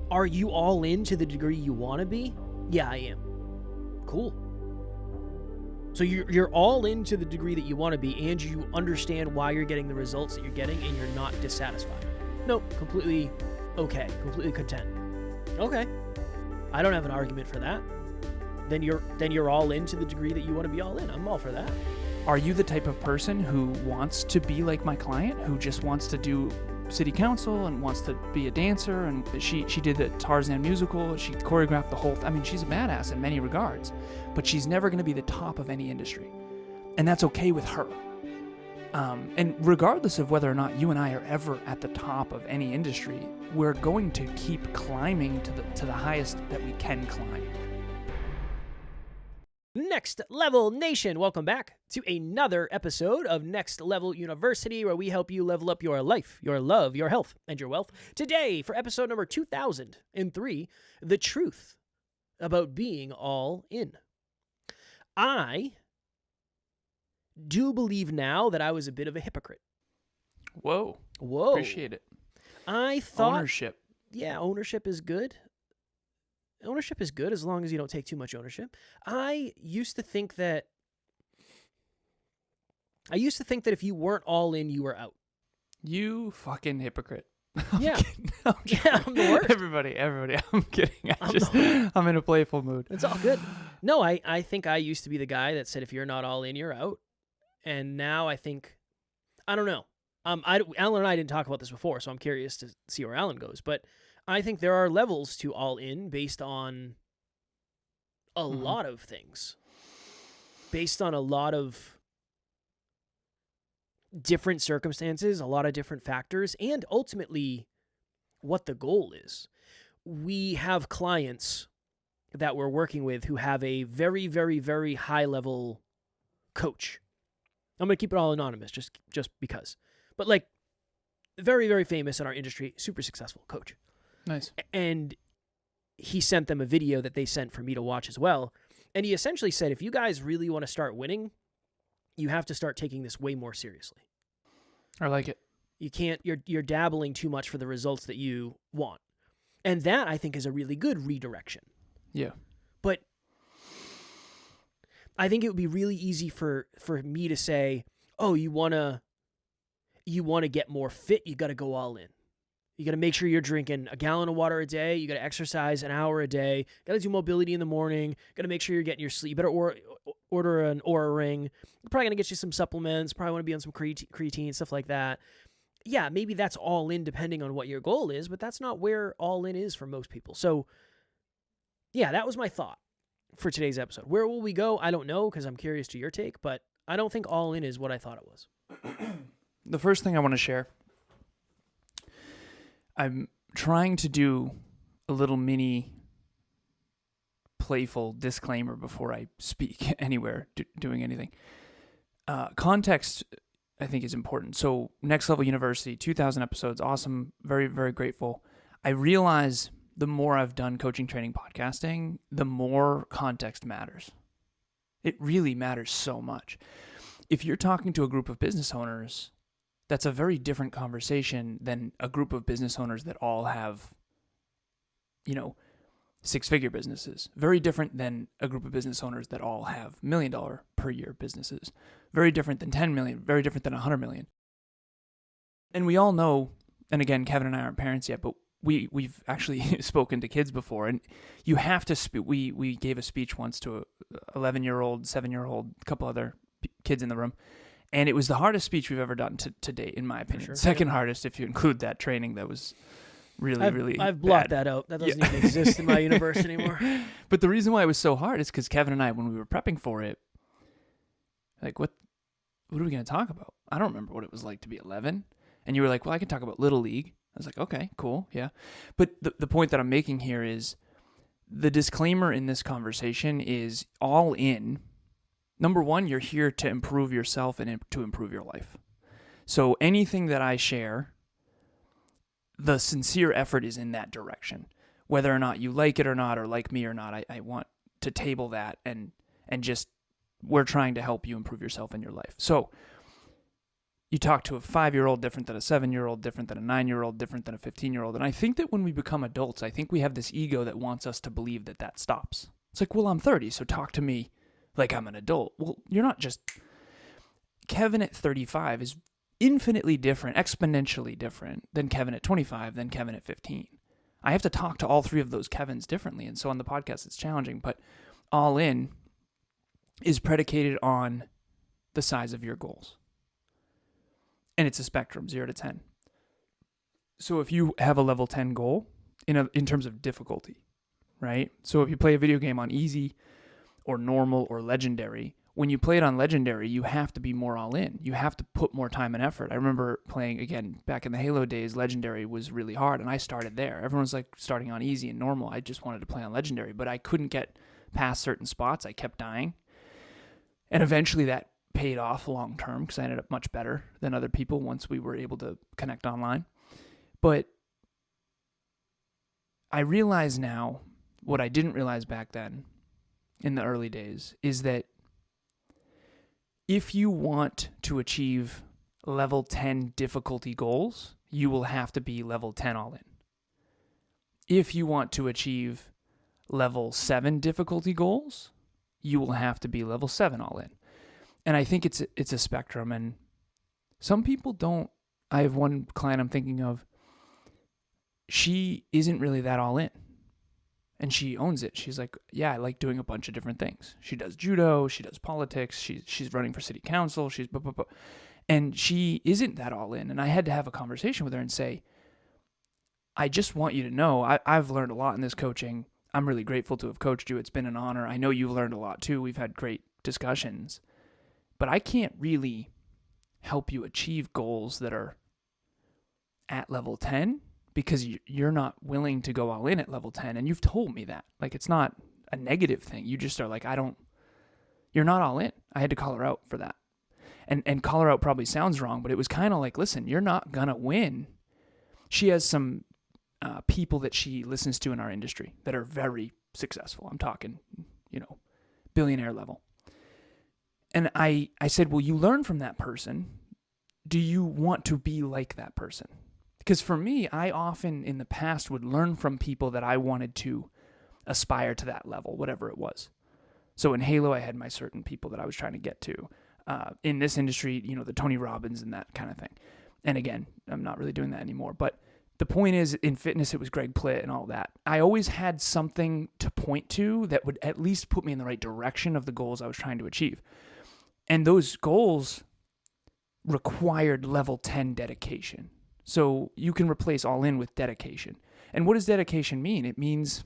Are you all in to the degree you want to be? Yeah, I am. Cool. So you're all in to the degree that you want to be, and you understand why you're getting the results that you're getting, and you're not dissatisfied. Nope, completely okay, completely content. Okay, I don't have an argument for that. Then you're all in to the degree that you want to be all in. I'm all for that. Are you the type of person who wants to be like my client, who just wants to do city council and wants to be a dancer, and she did the Tarzan musical, she choreographed the whole I mean, she's a badass in many regards, but she's never going to be the top of any industry, and that's okay with her. And regardless of whether or not you and I are ever at the top of any industry, we're going to keep climbing to the highest that we can climb. Next Level Nation, welcome back to another episode of Next Level University, where we help you level up your life, your love, your health, and your wealth. Today, for episode number 2003, the truth about being all in. I do believe now that I was a bit of a hypocrite. Whoa. Whoa. Appreciate it. I thought... Ownership. Yeah, ownership is good. Ownership is good as long as you don't take too much ownership. I used to think that if you weren't all in, you were out. You fucking hypocrite. Yeah. I'm the worst. Everybody, I'm kidding. I'm in a playful mood. It's all good. No, I think I used to be the guy that said if you're not all in, you're out. And now I think, I don't know. Alan and I didn't talk about this before, so I'm curious to see where Alan goes. But I think there are levels to all in based on a lot of things. Based on a lot of different circumstances, a lot of different factors, and ultimately what the goal is. We have clients that we're working with who have a very, very, very high-level coach. I'm going to keep it all anonymous just because. But like, very, very famous in our industry, super successful coach. Nice. And he sent them a video that they sent for me to watch as well. And he essentially said, if you guys really want to start winning, you have to start taking this way more seriously. I like it. You can't, you're dabbling too much for the results that you want. And that, I think, is a really good redirection. Yeah. But I think it would be really easy for me to say, oh, you want to get more fit, you got to go all in. You got to make sure you're drinking a gallon of water a day. You got to exercise an hour a day. Got to do mobility in the morning. Got to make sure you're getting your sleep. You better order an Oura Ring. You're probably going to get you some supplements. Probably want to be on some creatine, stuff like that. Yeah, maybe that's all in depending on what your goal is, but that's not where all in is for most people. So, yeah, that was my thought for today's episode. Where will we go? I don't know, because I'm curious to your take, but I don't think all in is what I thought it was. The first thing I want to share, I'm trying to do a little mini playful disclaimer before I speak anywhere, doing anything. Context, I think, is important. So Next Level University, 2,000 episodes, awesome, very, very grateful. I realize the more I've done coaching, training, podcasting, the more context matters. It really matters so much. If you're talking to a group of business owners, that's a very different conversation than a group of business owners that all have, six-figure businesses. Very different than a group of business owners that all have $1 million per year businesses. Very different than 10 million, very different than 100 million. And we all know, and again, Kevin and I aren't parents yet, but we've actually spoken to kids before, and you have to we gave a speech once to a 11-year-old, 7-year-old, a couple other kids in the room. And it was the hardest speech we've ever done to date, in my opinion. Sure. Second hardest if you include that training that was really I've blocked bad. that out. That doesn't even exist in my universe anymore. But the reason why it was so hard is because Kevin and I, when we were prepping for it, like, what are we going to talk about? I don't remember what it was like to be 11. And you were like, well, I can talk about Little League. I was like, okay, cool, yeah. But the point that I'm making here is the disclaimer in this conversation is all in. Number one, you're here to improve yourself and to improve your life. So anything that I share, the sincere effort is in that direction. Whether or not you like it or not, or like me or not, I want to table that and just, we're trying to help you improve yourself in your life. So you talk to a 5-year-old different than a 7-year-old, different than a 9-year-old, different than a 15-year-old. And I think that when we become adults, I think we have this ego that wants us to believe that that stops. It's like, well, I'm 30, so talk to me like I'm an adult. Well, you're not just... Kevin at 35 is infinitely different, exponentially different than Kevin at 25, than Kevin at 15. I have to talk to all three of those Kevins differently. And so on the podcast, it's challenging, but all in is predicated on the size of your goals. And it's a spectrum, 0 to 10. So if you have a level 10 goal in terms of difficulty, right? So if you play a video game on easy or normal or legendary, when you play it on legendary, you have to be more all in. You have to put more time and effort. I remember playing, again, back in the Halo days, legendary was really hard, and I started there. Everyone's like starting on easy and normal. I just wanted to play on legendary, but I couldn't get past certain spots. I kept dying. And eventually that paid off long term because I ended up much better than other people once we were able to connect online. But I realize now what I didn't realize back then in the early days is that if you want to achieve level 10 difficulty goals, you will have to be level 10 all in. If you want to achieve level 7 difficulty goals, you will have to be level 7 all in. And I think it's a spectrum, and some people don't. I have one client I'm thinking of. She isn't really that all in, and she owns it. She's like, yeah, I like doing a bunch of different things. She does judo, she does politics, she's running for city council, she's blah, blah, blah. And she isn't that all in. And I had to have a conversation with her and say, I just want you to know, I've learned a lot in this coaching. I'm really grateful to have coached you. It's been an honor. I know you've learned a lot too. We've had great discussions. But I can't really help you achieve goals that are at level 10 because you're not willing to go all in at level 10. And you've told me that. Like, it's not a negative thing. You just are like, you're not all in. I had to call her out for that. And call her out probably sounds wrong, but it was kind of like, listen, you're not going to win. She has some people that she listens to in our industry that are very successful. I'm talking, billionaire level. And I said, well, you learn from that person. Do you want to be like that person? Because for me, I often in the past would learn from people that I wanted to aspire to that level, whatever it was. So in Halo, I had my certain people that I was trying to get to. In this industry, the Tony Robbins and that kind of thing. And again, I'm not really doing that anymore. But the point is, in fitness, it was Greg Plitt and all that. I always had something to point to that would at least put me in the right direction of the goals I was trying to achieve. And those goals required level 10 dedication. So you can replace all in with dedication. And what does dedication mean? It means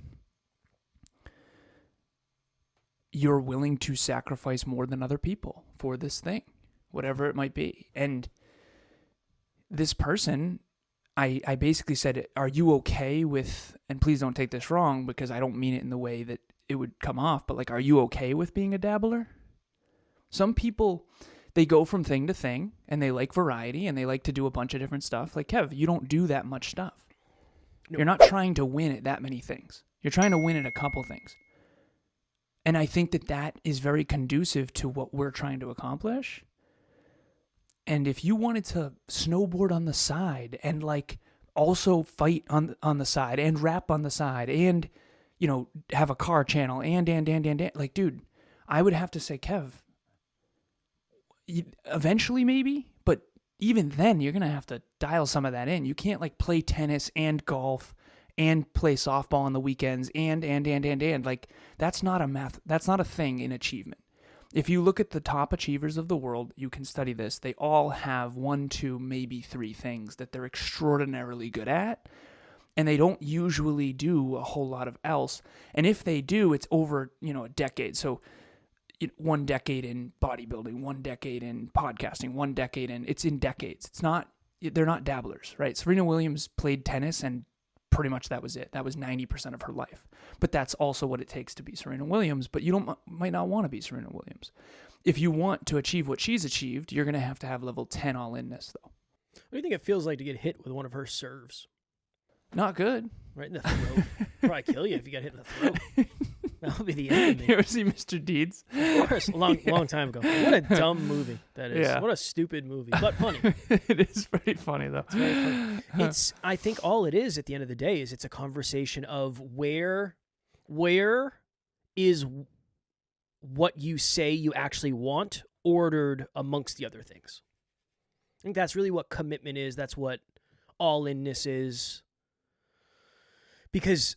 you're willing to sacrifice more than other people for this thing, whatever it might be. And this person, I basically said, are you okay with, and please don't take this wrong because I don't mean it in the way that it would come off, but like, are you okay with being a dabbler? Some people, they go from thing to thing and they like variety and they like to do a bunch of different stuff. Like, Kev, you don't do that much stuff. No. You're not trying to win at that many things. You're trying to win at a couple things. And I think that is very conducive to what we're trying to accomplish. And if you wanted to snowboard on the side and like also fight on the side and rap on the side and, have a car channel and, like, dude, I would have to say, Kev, eventually maybe, but even then you're going to have to dial some of that in. You can't like play tennis and golf and play softball on the weekends and like that's not a thing in achievement. If you look at the top achievers of the world, you can study this. They all have 1, 2, maybe 3 things that they're extraordinarily good at, and they don't usually do a whole lot of else. And if they do, it's over, a decade. So 1 decade in bodybuilding, 1 decade in podcasting, 1 decade it's in decades. They're not dabblers, right? Serena Williams played tennis and pretty much that was it. That was 90% of her life. But that's also what it takes to be Serena Williams, but you might not want to be Serena Williams. If you want to achieve what she's achieved, you're going to have level 10 all-inness, though. What do you think it feels like to get hit with one of her serves? Not good. Right in the throat. Probably kill you if you got hit in the throat. That would be the end of You me. ever see Mr. Deeds? Of course, a long time ago. What a dumb movie that is. Yeah. What a stupid movie, but funny. It is pretty funny though. It's very funny. I think all it is at the end of the day is it's a conversation of where is what you say you actually want ordered amongst the other things. I think that's really what commitment is. That's what all-inness is. Because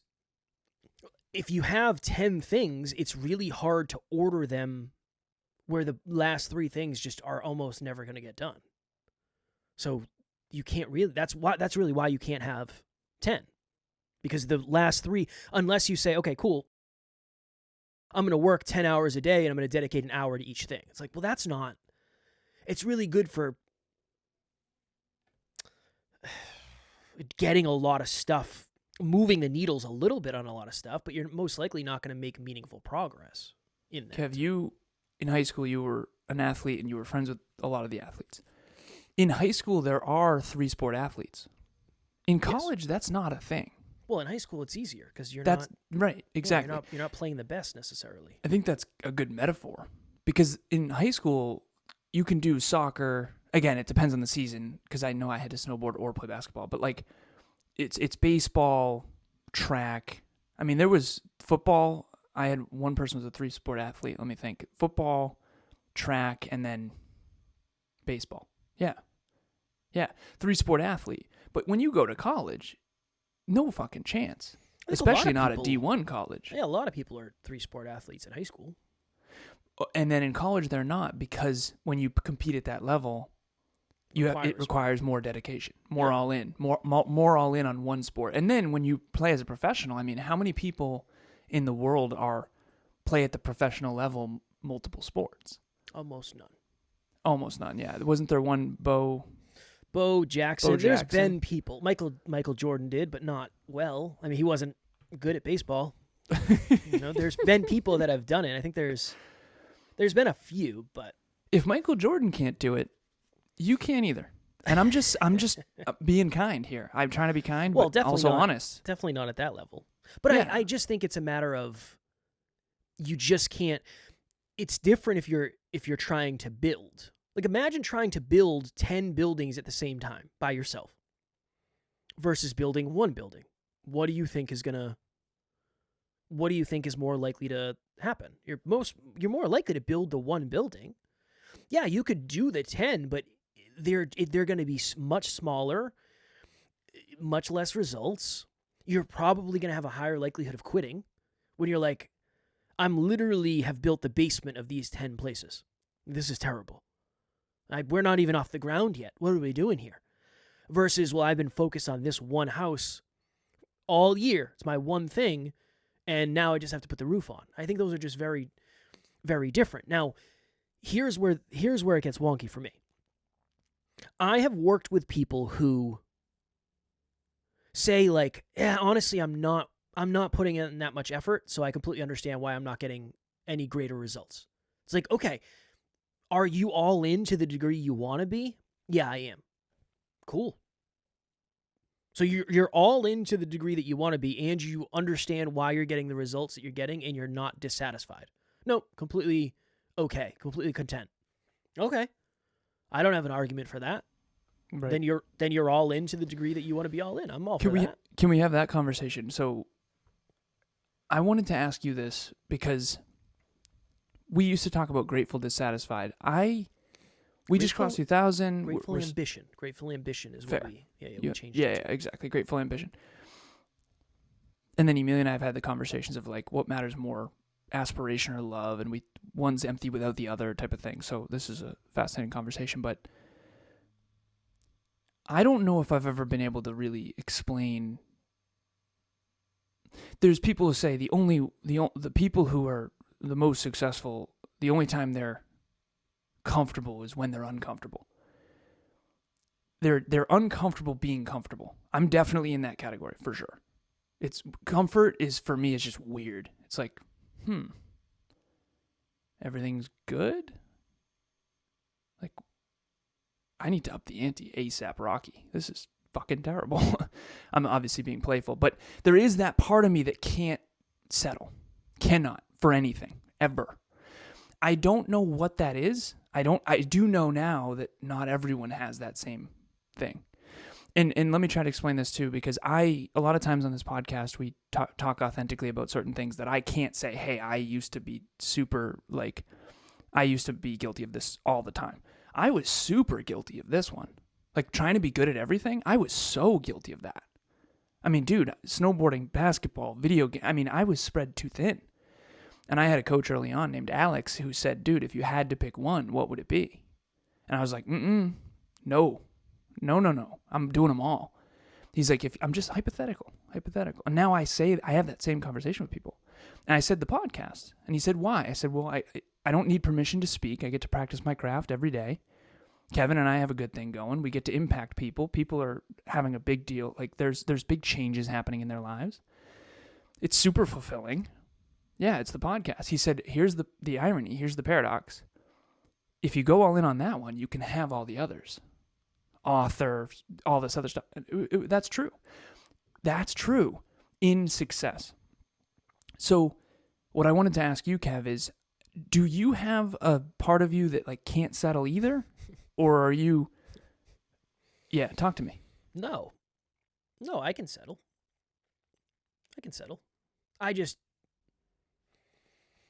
if you have 10 things, it's really hard to order them where the last 3 things just are almost never going to get done. So you can't really, that's really why you can't have 10. Because the last 3, unless you say, okay, cool, I'm going to work 10 hours a day and I'm going to dedicate an hour to each thing. It's like, well, that's not, it's really good for getting a lot of stuff, moving the needles a little bit on a lot of stuff, but you're most likely not going to make meaningful progress in that. Kev, in high school, you were an athlete and you were friends with a lot of the athletes. In high school, there are 3-sport athletes. In college, that's not a thing. Well, in high school, it's easier because That's right, exactly. You're not playing the best necessarily. I think that's a good metaphor because in high school, you can do soccer. Again, it depends on the season because I know I had to snowboard or play basketball, but like it's baseball, track. I mean, there was football. I had one person was a 3-sport athlete. Let me think. Football, track, and then baseball. Yeah. 3-sport athlete. But when you go to college, no fucking chance. Especially not a D1 college. Yeah, a lot of people are 3-sport athletes in high school. And then in college, they're not because when you compete at that level, it requires more dedication, more all in, more all in on one sport. And then when you play as a professional, I mean, how many people in the world play at the professional level multiple sports? Almost none. Almost none. Yeah, wasn't there one Bo Jackson? There's Jackson. been people. Michael Jordan did, but not well. I mean, he wasn't good at baseball. There's been people that have done it. I think there's been a few, but if Michael Jordan can't do it, you can't either. And I'm just being kind here. I'm trying to be kind, well, but definitely also not, honest. Definitely not at that level. But yeah. I just think it's a matter of you just can't. It's different if you're trying to build. Like imagine trying to build 10 buildings at the same time by yourself versus building one building. What do you think is more likely to happen? You're more likely to build the one building. Yeah, you could do the 10, but they're going to be much smaller, much less results. You're probably going to have a higher likelihood of quitting when you're like, I'm literally have built the basement of these 10 places. This is terrible. We're not even off the ground yet. What are we doing here? Versus, well, I've been focused on this one house all year. It's my one thing, and now I just have to put the roof on. I think those are just very, very different. Now, here's where it gets wonky for me. I have worked with people who say like, yeah, honestly, I'm not putting in that much effort, so I completely understand why I'm not getting any greater results. It's like, okay, are you all in to the degree you want to be? Yeah, I am. Cool. So you're all in to the degree that you want to be, and you understand why you're getting the results that you're getting, and you're not dissatisfied. Nope, completely okay, completely content. Okay, I don't have an argument for that. Right. Then you're all in to the degree that you want to be all in. I'm all for that. Can we have that conversation? So I wanted to ask you this because we used to talk about grateful dissatisfied. We just crossed 2,000. Grateful ambition. Grateful ambition is what we changed. Yeah, exactly. Grateful ambition. And then Emilia and I have had the conversations of like what matters more, aspiration or love, and one's empty without the other type of thing. So this is a fascinating conversation, but I don't know if I've ever been able to really explain. There's people who say the people who are the most successful, the only time they're comfortable is when they're uncomfortable. They're uncomfortable being comfortable. I'm definitely in that category for sure. It's comfort is for me is just weird. It's like, everything's good? Like, I need to up the ante ASAP Rocky. This is fucking terrible. I'm obviously being playful, but there is that part of me that can't settle. Cannot for anything, ever. I don't know what that is. I do know now that not everyone has that same thing. And let me try to explain this too, because a lot of times on this podcast, we talk authentically about certain things that I can't say, hey, I used to be guilty of this all the time. I was super guilty of this one. Like trying to be good at everything, I was so guilty of that. I mean, dude, snowboarding, basketball, video game, I was spread too thin. And I had a coach early on named Alex who said, dude, if you had to pick one, what would it be? And I was like, no. I'm doing them all. He's like, if I'm just hypothetical. And now I have that same conversation with people. And I said the podcast. And he said, why? I said, well, I don't need permission to speak. I get to practice my craft every day. Kevin and I have a good thing going. We get to impact people. People are having a big deal. Like there's big changes happening in their lives. It's super fulfilling. Yeah, it's the podcast. He said, here's the irony. Here's the paradox. If you go all in on that one, you can have all the others. Author, all this other stuff. That's true. That's true in success. So what I wanted to ask you, Kev, is do you have a part of you that like can't settle either? Or are you... Yeah, talk to me. No, I can settle.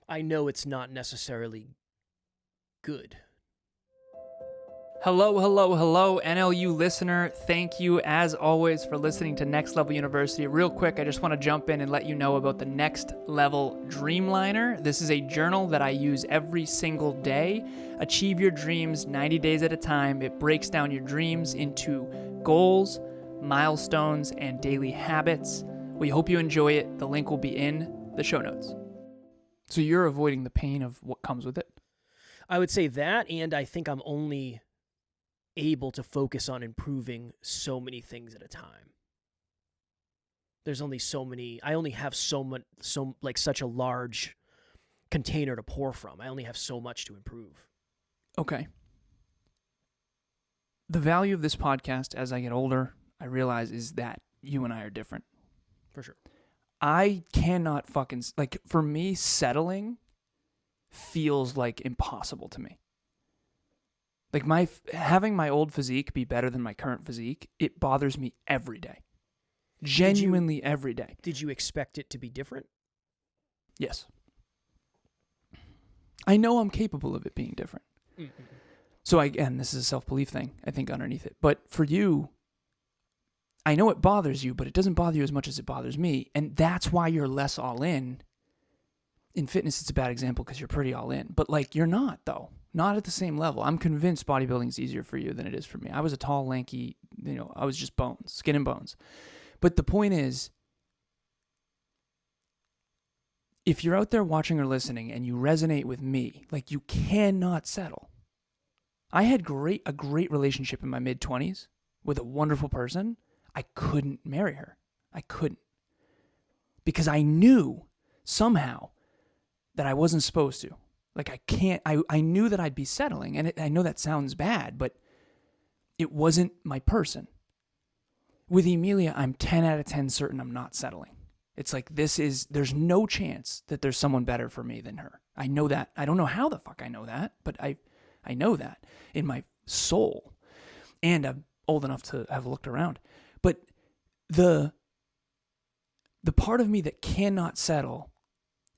I know it's not necessarily good. Hello, NLU listener. Thank you, as always, for listening to Next Level University. Real quick, I just want to jump in and let you know about the Next Level Dreamliner. This is a journal that I use every single day. Achieve your dreams 90 days at a time. It breaks down your dreams into goals, milestones, and daily habits. We hope you enjoy it. The link will be in the show notes. So you're avoiding the pain of what comes with it? I would say that, and I think I'm only able to focus on improving so many things at a time. There's only so many. I only have such a large container to pour from. I only have so much to improve. Okay. The value of this podcast as I get older, I realize, is that you and I are different. For sure. I cannot for me, settling feels like impossible to me. Like having my old physique be better than my current physique, it bothers me every day. Genuinely every day. Did you expect it to be different? Yes. I know I'm capable of it being different. Mm-hmm. So again, this is a self-belief thing, I think, underneath it. But for you, I know it bothers you, but it doesn't bother you as much as it bothers me. And that's why you're less all in. In fitness, it's a bad example because you're pretty all in. But like, you're not, though. Not at the same level. I'm convinced bodybuilding is easier for you than it is for me. I was a tall, lanky, I was just bones, skin and bones. But the point is, if you're out there watching or listening and you resonate with me, like you cannot settle. I had a great relationship in my mid-20s with a wonderful person. I couldn't marry her. I couldn't. Because I knew somehow that I wasn't supposed to. Like I knew that I'd be settling, and I know that sounds bad, but it wasn't my person. With Emilia, I'm 10 out of 10 certain I'm not settling. It's like there's no chance that there's someone better for me than her. I know that. I don't know how the fuck I know that, but I know that in my soul. And I'm old enough to have looked around. But the part of me that cannot settle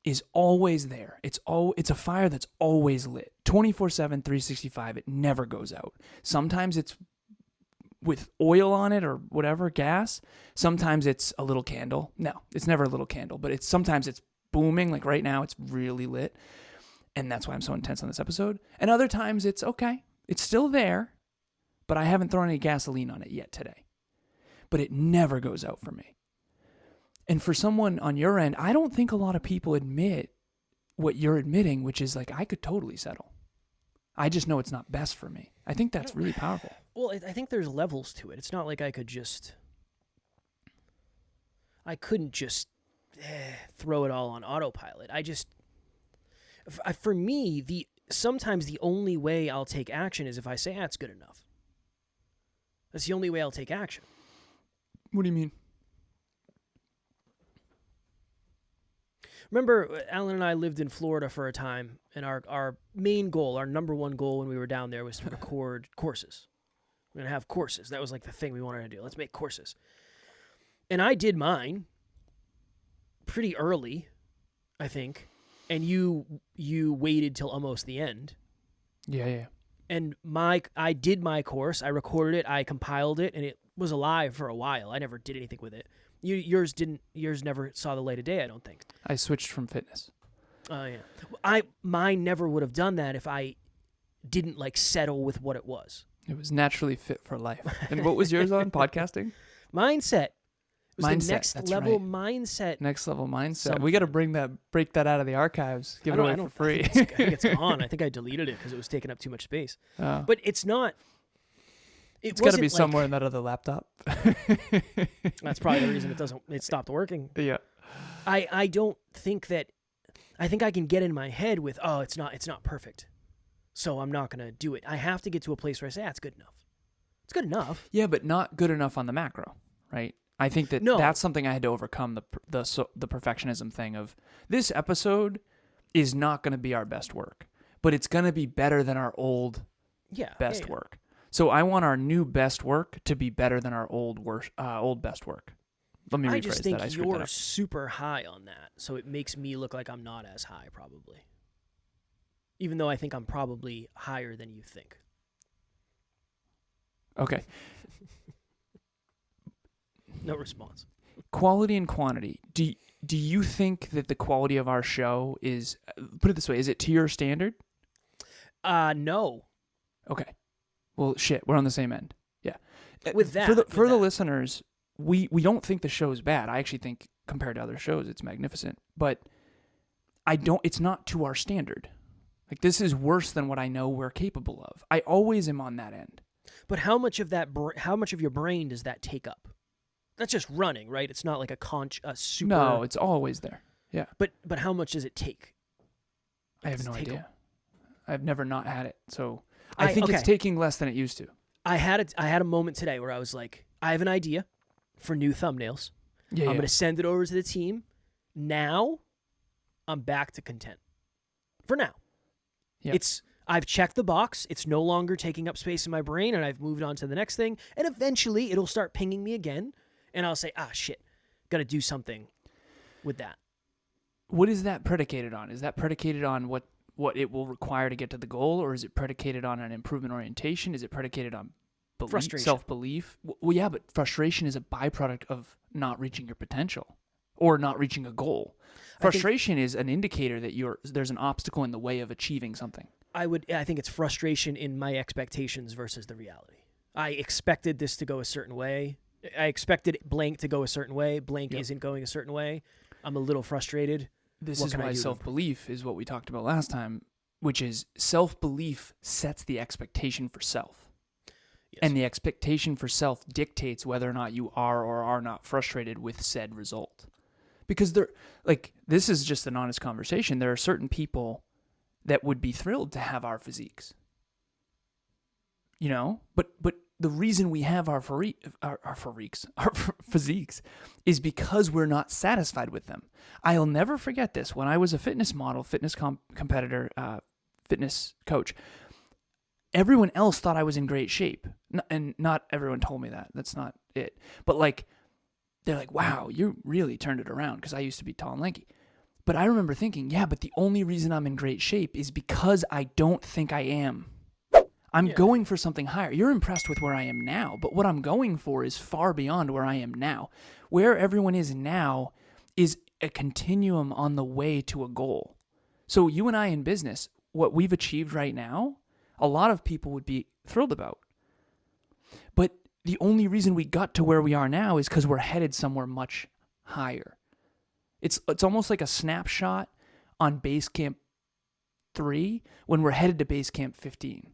is always there. It's a fire that's always lit. 24/7, 365, it never goes out. Sometimes it's with oil on it or whatever, gas. Sometimes it's a little candle. No, it's never a little candle, but sometimes it's booming. Like right now, it's really lit. And that's why I'm so intense on this episode. And other times it's okay. It's still there, but I haven't thrown any gasoline on it yet today. But it never goes out for me. And for someone on your end, I don't think a lot of people admit what you're admitting, which is like, I could totally settle. I just know it's not best for me. I think that's really powerful. Well, I think there's levels to it. It's not like I couldn't just throw it all on autopilot. For me, sometimes the only way I'll take action is if I say, that's good enough. That's the only way I'll take action. What do you mean? Remember, Alan and I lived in Florida for a time, and our main goal, our number one goal when we were down there was to record courses. We're going to have courses. That was like the thing we wanted to do. Let's make courses. And I did mine pretty early, I think, and you waited till almost the end. Yeah. And I did my course. I recorded it. I compiled it, and it was alive for a while. I never did anything with it. Yours didn't. Yours never saw the light of day, I don't think. I switched from fitness. Oh yeah. Mine never would have done that if I didn't like settle with what it was. It was naturally fit for life. And what was yours on? Podcasting? Mindset. It was Mindset, the next that's level right. mindset. Next level mindset. Something. We got to break that out of the archives. Give it away for free. I think it's gone. I think I deleted it because it was taking up too much space. Oh. But it's not. It's got to be somewhere in that other laptop. That's probably the reason it stopped working. Yeah. I don't think that. I think I can get in my head with, oh, it's not perfect, so I'm not gonna do it. I have to get to a place where I say, it's good enough. It's good enough. Yeah, but not good enough on the macro, right? I think that's something I had to overcome, the perfectionism thing of this episode is not going to be our best work, but it's going to be better than our old best work. So I want our new best work to be better than our old best work. Let me rephrase that. I just think you're super high on that, so it makes me look like I'm not as high probably. Even though I think I'm probably higher than you think. Okay. No response. Quality and quantity. Do you think that the quality of our show is, put it this way, is it to your standard? No. Okay. Well, shit, we're on the same end. Yeah. With that. For the listeners, we don't think the show is bad. I actually think compared to other shows, it's magnificent. But it's not to our standard. Like, this is worse than what I know we're capable of. I always am on that end. But how much of your brain does that take up? That's just running, right? It's not like a super... No, it's always there. Yeah. But how much does it take? I have no idea. I've never not had it. So I think it's taking less than it used to. I had a moment today where I was like, I have an idea for new thumbnails. I'm going to send it over to the team. Now, I'm back to content. For now. Yeah. I've checked the box. It's no longer taking up space in my brain, and I've moved on to the next thing. And eventually, it'll start pinging me again, and I'll say, shit, got to do something with that. What is that predicated on? Is that predicated on what it will require to get to the goal, or is it predicated on an improvement orientation? Is it predicated on frustration, self-belief? Well, yeah, but frustration is a byproduct of not reaching your potential or not reaching a goal. Frustration is an indicator that there's an obstacle in the way of achieving something. I think it's frustration in my expectations versus the reality. I expected this to go a certain way. I expected blank to go a certain way. Blank isn't going a certain way. I'm a little frustrated. This is why self-belief is what we talked about last time, which is self-belief sets the expectation for self. Yes. And the expectation for self dictates whether or not you are or are not frustrated with said result. Because this is just an honest conversation. There are certain people that would be thrilled to have our physiques. You know? But the reason we have our physiques is because we're not satisfied with them. I'll never forget this. When I was a fitness model, fitness competitor, fitness coach, everyone else thought I was in great shape. And not everyone told me that. That's not it. But they're like, wow, you really turned it around, because I used to be tall and lanky. But I remember thinking, yeah, but the only reason I'm in great shape is because I don't think I am. I'm going for something higher. You're impressed with where I am now, but what I'm going for is far beyond where I am now. Where everyone is now is a continuum on the way to a goal. So you and I in business, what we've achieved right now, a lot of people would be thrilled about. But the only reason we got to where we are now is because we're headed somewhere much higher. It's almost like a snapshot on base camp 3 when we're headed to base camp 15.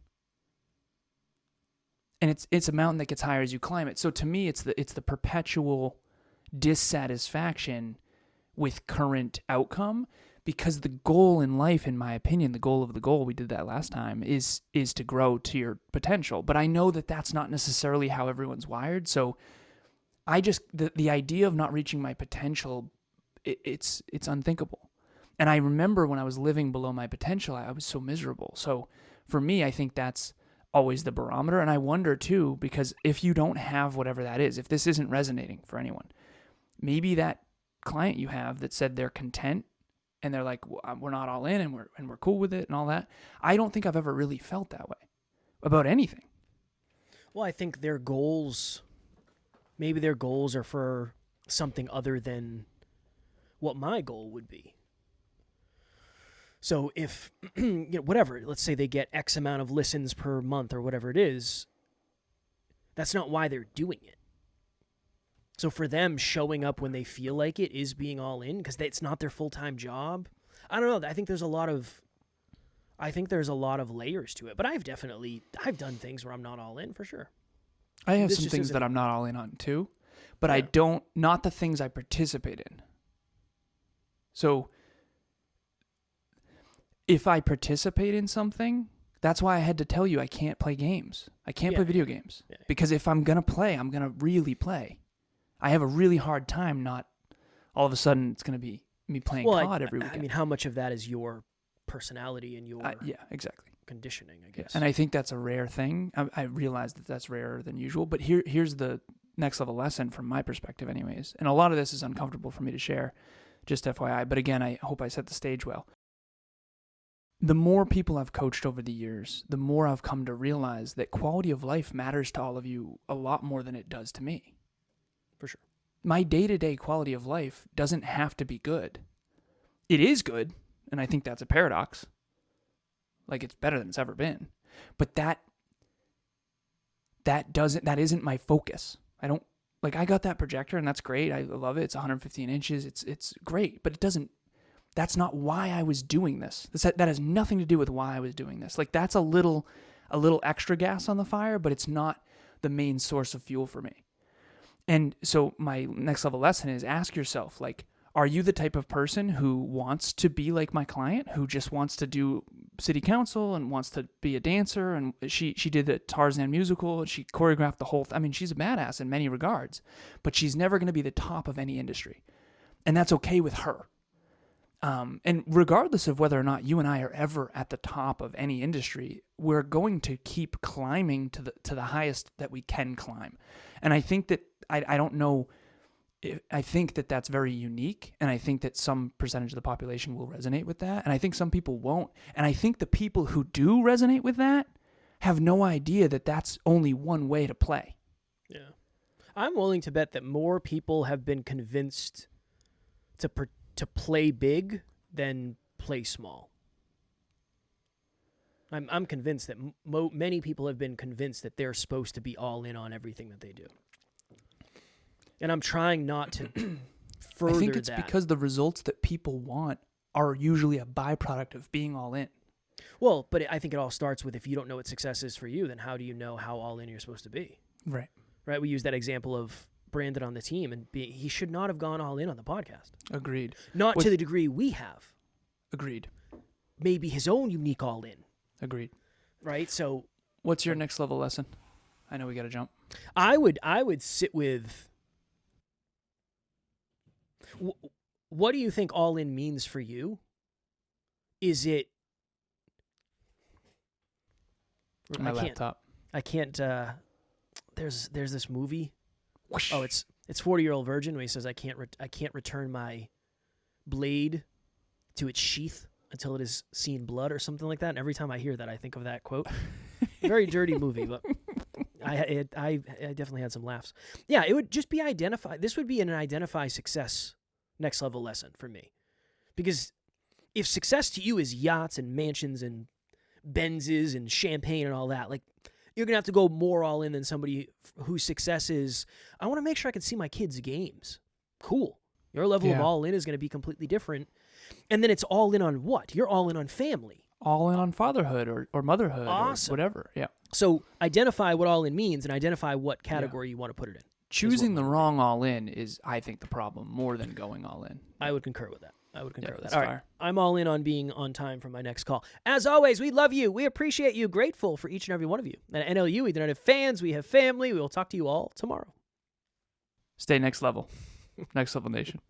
And it's a mountain that gets higher as you climb it. So to me, it's the perpetual dissatisfaction with current outcome, because the goal in life, in my opinion, the goal of the goal, we did that last time, is to grow to your potential. But I know that that's not necessarily how everyone's wired. So I just, the idea of not reaching my potential, it's unthinkable. And I remember when I was living below my potential, I was so miserable. So for me, I think that's always the barometer. And I wonder too, because if you don't have whatever that is, if this isn't resonating for anyone, maybe that client you have that said they're content and they're like, well, we're not all in and we're cool with it and all that. I don't think I've ever really felt that way about anything. Well, I think their goals, maybe their goals are for something other than what my goal would be. So if, whatever, let's say they get X amount of listens per month or whatever it is, that's not why they're doing it. So for them, showing up when they feel like it is being all in because it's not their full-time job. I don't know. I think there's a lot of layers to it. But I've done things where I'm not all in for sure. I have some things that I'm not all in on too, but yeah. Not the things I participate in. So if I participate in something, that's why I had to tell you I can't play games. I can't play video games. Yeah. Because if I'm going to play, I'm going to really play. I have a really hard time not all of a sudden it's going to be me playing COD every weekend. I mean, how much of that is your personality and your exactly conditioning, I guess. Yeah. And I think that's a rare thing. I realize that that's rarer than usual. But here's the next level lesson from my perspective anyways. And a lot of this is uncomfortable for me to share, just FYI. But again, I hope I set the stage well. The more people I've coached over the years, the more I've come to realize that quality of life matters to all of you a lot more than it does to me. For sure. My day-to-day quality of life doesn't have to be good. It is good, and I think that's a paradox. Like, it's better than it's ever been. But that isn't my focus. I got that projector, and that's great. I love it. It's 115 inches. It's great, but that's not why I was doing this. That has nothing to do with why I was doing this. Like, that's a little extra gas on the fire, but it's not the main source of fuel for me. And so my next level lesson is ask yourself, like, are you the type of person who wants to be like my client, who just wants to do city council and wants to be a dancer? And she did the Tarzan musical and she choreographed the whole I mean, she's a badass in many regards, but she's never going to be the top of any industry. And that's okay with her. And regardless of whether or not you and I are ever at the top of any industry, we're going to keep climbing to the highest that we can climb. And I think that I don't know. I think that that's very unique, and I think that some percentage of the population will resonate with that, and I think some people won't. And I think the people who do resonate with that have no idea that that's only one way to play. Yeah, I'm willing to bet that more people have been convinced to play big than play small. I'm convinced that many people have been convinced that they're supposed to be all in on everything that they do. And I'm trying not to further that. I think it's because the results that people want are usually a byproduct of being all in. Well, but I think it all starts with if you don't know what success is for you, then how do you know how all in you're supposed to be? Right. Right. We use that example of Brandon on the team, and he should not have gone all in on the podcast. Agreed. Not to the degree we have. Agreed. Maybe his own unique all in. Agreed. Right. So, what's your next level lesson? I know we got to jump. I would sit with. What do you think all in means for you? Is it my laptop? I can't. There's this movie. Oh, it's 40-Year-Old Virgin, where he says I can't return my blade to its sheath until it has seen blood or something like that. And every time I hear that, I think of that quote. Very dirty movie, but I definitely had some laughs. Yeah, it would just be identify. This would be an identify success next level lesson for me, because if success to you is yachts and mansions and Benzes and champagne and all that, like, you're gonna have to go more all in than somebody whose success is, I want to make sure I can see my kids' games. Cool. Your level of all in is going to be completely different. And then it's all in on what? You're all in on family. All in on fatherhood or motherhood. Awesome. Or whatever. Yeah. So identify what all in means and identify what category you want to put it in. Choosing the wrong all in is, I think, the problem more than going all in. I would concur with that. All That's right. fair. I'm all in on being on time for my next call. As always, we love you. We appreciate you. Grateful for each and every one of you. At NLU, we don't have fans. We have family. We will talk to you all tomorrow. Stay next level. Next level nation.